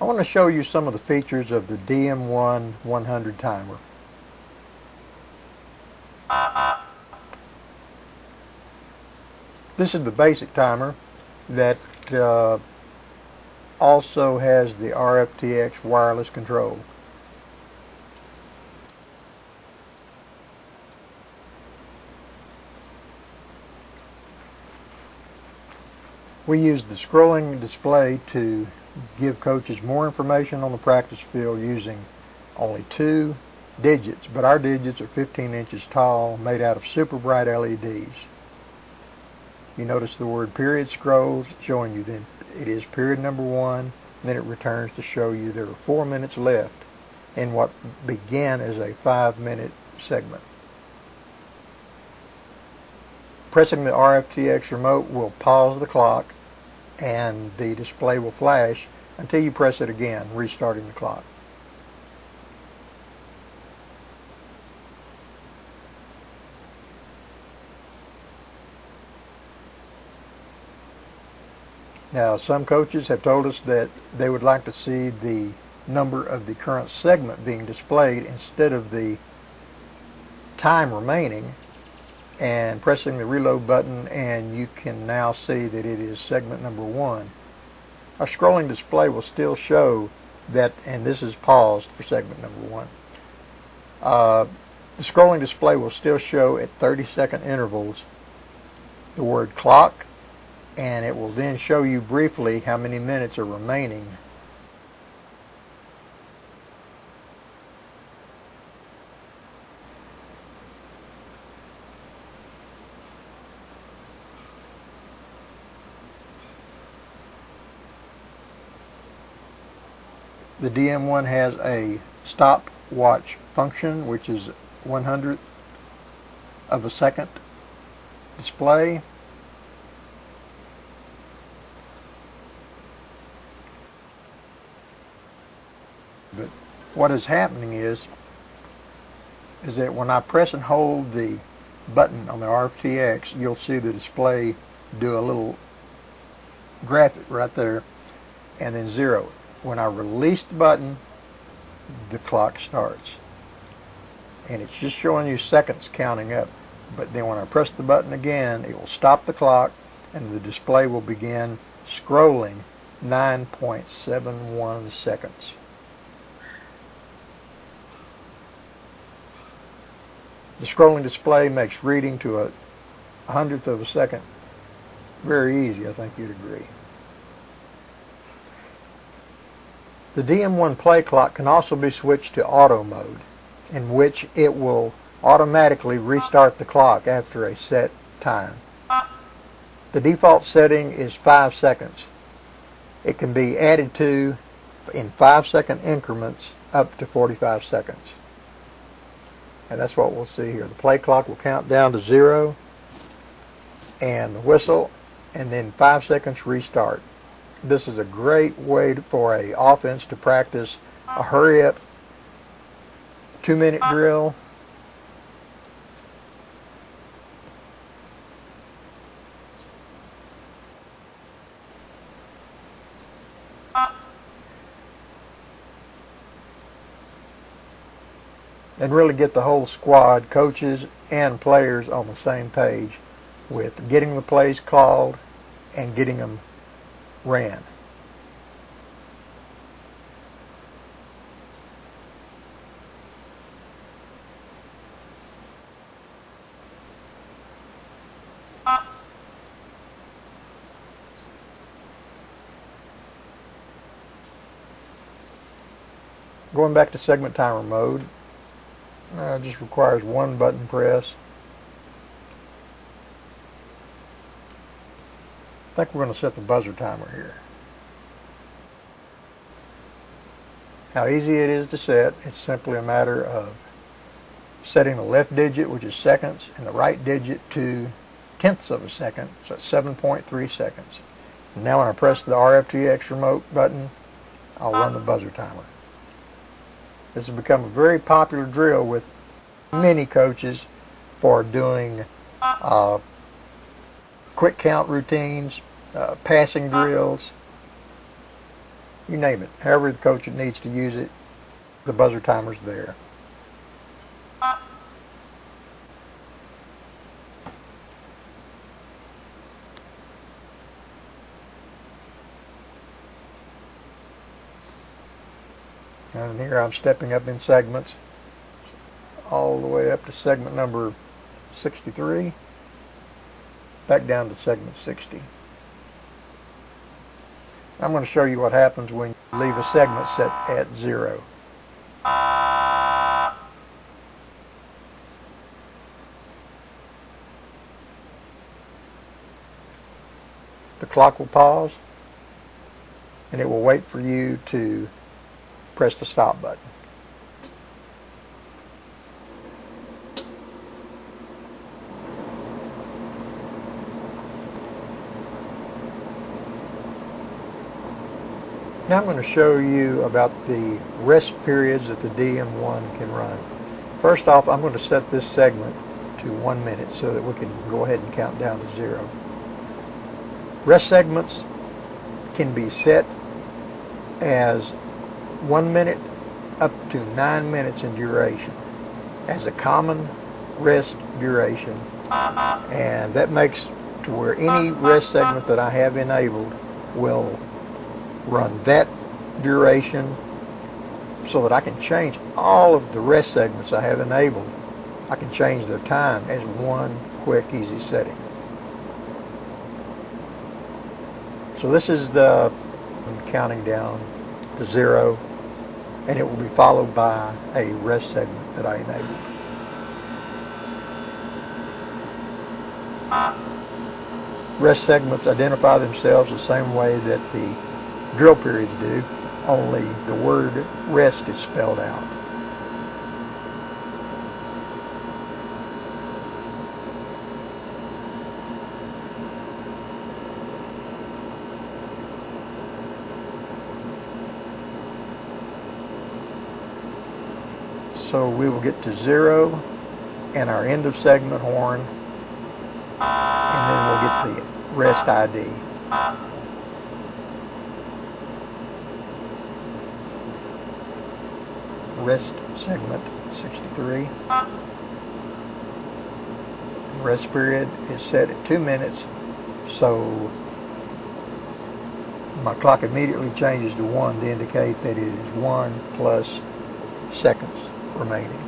I want to show you some of the features of the DM1-100 timer. This is the basic timer that also has the RFTX wireless control. We use the scrolling display to give coaches more information on the practice field using only 2 digits, but our digits are 15 inches tall, made out of super bright LEDs. You notice the word period scrolls, showing you then it is period number 1, then it returns to show you there are 4 minutes left in what began as a 5-minute segment. Pressing the RFTX remote will pause the clock and the display will flash until you press it again, restarting the clock. Now, some coaches have told us that they would like to see the number of the current segment being displayed instead of the time remaining, and pressing the reload button, and you can now see that it is segment number 1. Our scrolling display will still show that, and this is paused for segment number 1. The scrolling display will still show at 30-second intervals the word clock, and it will then show you briefly how many minutes are remaining. The DM1 has a stopwatch function, which is 1/100th of a second display. But what is happening is that when I press and hold the button on the RFTX, you'll see the display do a little graphic right there and then 0. When I release the button, the clock starts. And it's just showing you seconds counting up. But then when I press the button again, it will stop the clock and the display will begin scrolling 9.71 seconds. The scrolling display makes reading to a 100th of a second very easy, I think you'd agree. The DM1 play clock can also be switched to auto mode, in which it will automatically restart the clock after a set time. The default setting is 5 seconds. It can be added to in 5-second increments up to 45 seconds. And that's what we'll see here. The play clock will count down to 0 and the whistle, and then 5 seconds restart. This is a great way for an offense to practice a hurry-up 2-minute drill, and really get the whole squad, coaches and players, on the same page with getting the plays called and getting them ran. Going back to segment timer mode, just requires 1 button press. I think we're going to set the buzzer timer here. How easy it is to set. It's simply a matter of setting the left digit, which is seconds, and the right digit to 1/10 of a second, so it's 7.3 seconds. And now when I press the RFTX remote button, I'll run the buzzer timer. This has become a very popular drill with many coaches for doing quick count routines, passing drills, You name it. However the coach needs to use it, the buzzer timer's there. And here I'm stepping up in segments all the way up to segment number 63, back down to segment 60. I'm going to show you what happens when you leave a segment set at 0. The clock will pause, and it will wait for you to press the stop button. Now I'm going to show you about the rest periods that the DM1 can run. First off, I'm going to set this segment to 1 minute so that we can go ahead and count down to 0. Rest segments can be set as 1 minute up to 9 minutes in duration as a common rest duration, and that makes to where any rest segment that I have enabled will run that duration, so that I can change all of the rest segments I have enabled. I can change their time as one quick, easy setting. So this is the counting down to 0, and it will be followed by a rest segment that I enabled. Rest segments identify themselves the same way that the drill periods do, only the word rest is spelled out. So we will get to 0 and our end of segment horn, and then we'll get the rest ID. Rest segment 63. The rest period is set at 2 minutes, so my clock immediately changes to 1 to indicate that it is 1 plus seconds remaining.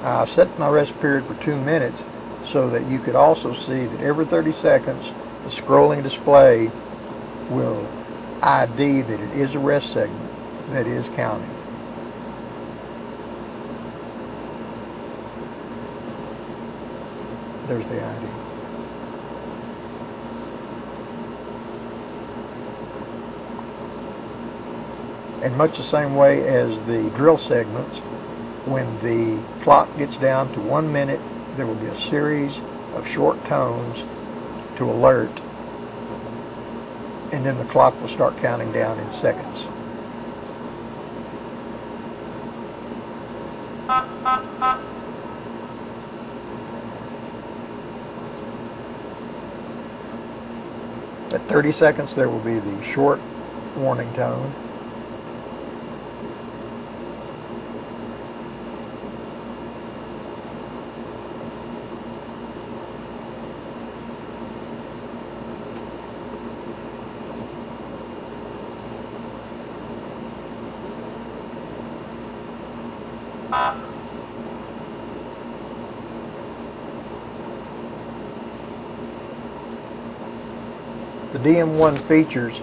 I've set my rest period for 2 minutes so that you could also see that every 30 seconds the scrolling display will ID that it is a rest segment that is counting. There's the ID. In much the same way as the drill segments, when the clock gets down to 1 minute, there will be a series of short tones to alert, and then the clock will start counting down in seconds. At 30 seconds, there will be the short warning tone. The DM1 features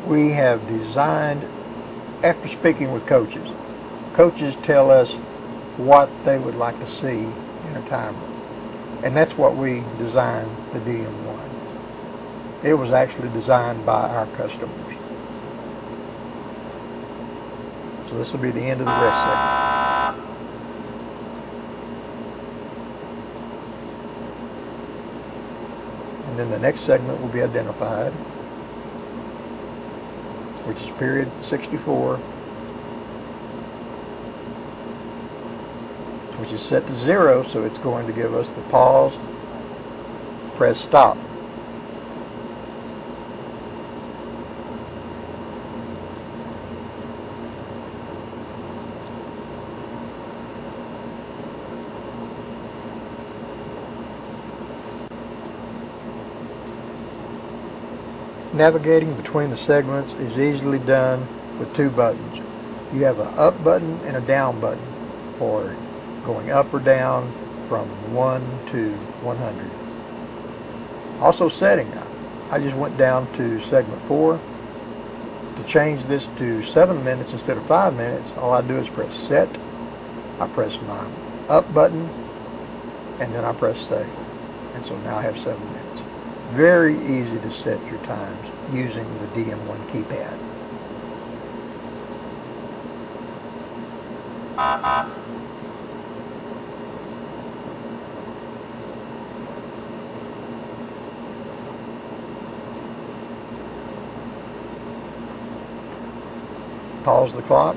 we have designed after speaking with coaches. Coaches tell us what they would like to see in a timer, and that's what we designed the DM1. It was actually designed by our customers. So this will be the end of the rest segment. And then the next segment will be identified, which is period 64, which is set to 0, so it's going to give us the pause, press stop. Navigating between the segments is easily done with two buttons. You have an up button and a down button for going up or down from 1 to 100. Also setting, I just went down to segment 4. To change this to 7 minutes instead of 5 minutes, all I do is press set. I press my up button and then I press save. And so now I have 7 minutes. Very easy to set your times using the DM1 keypad. Pause the clock.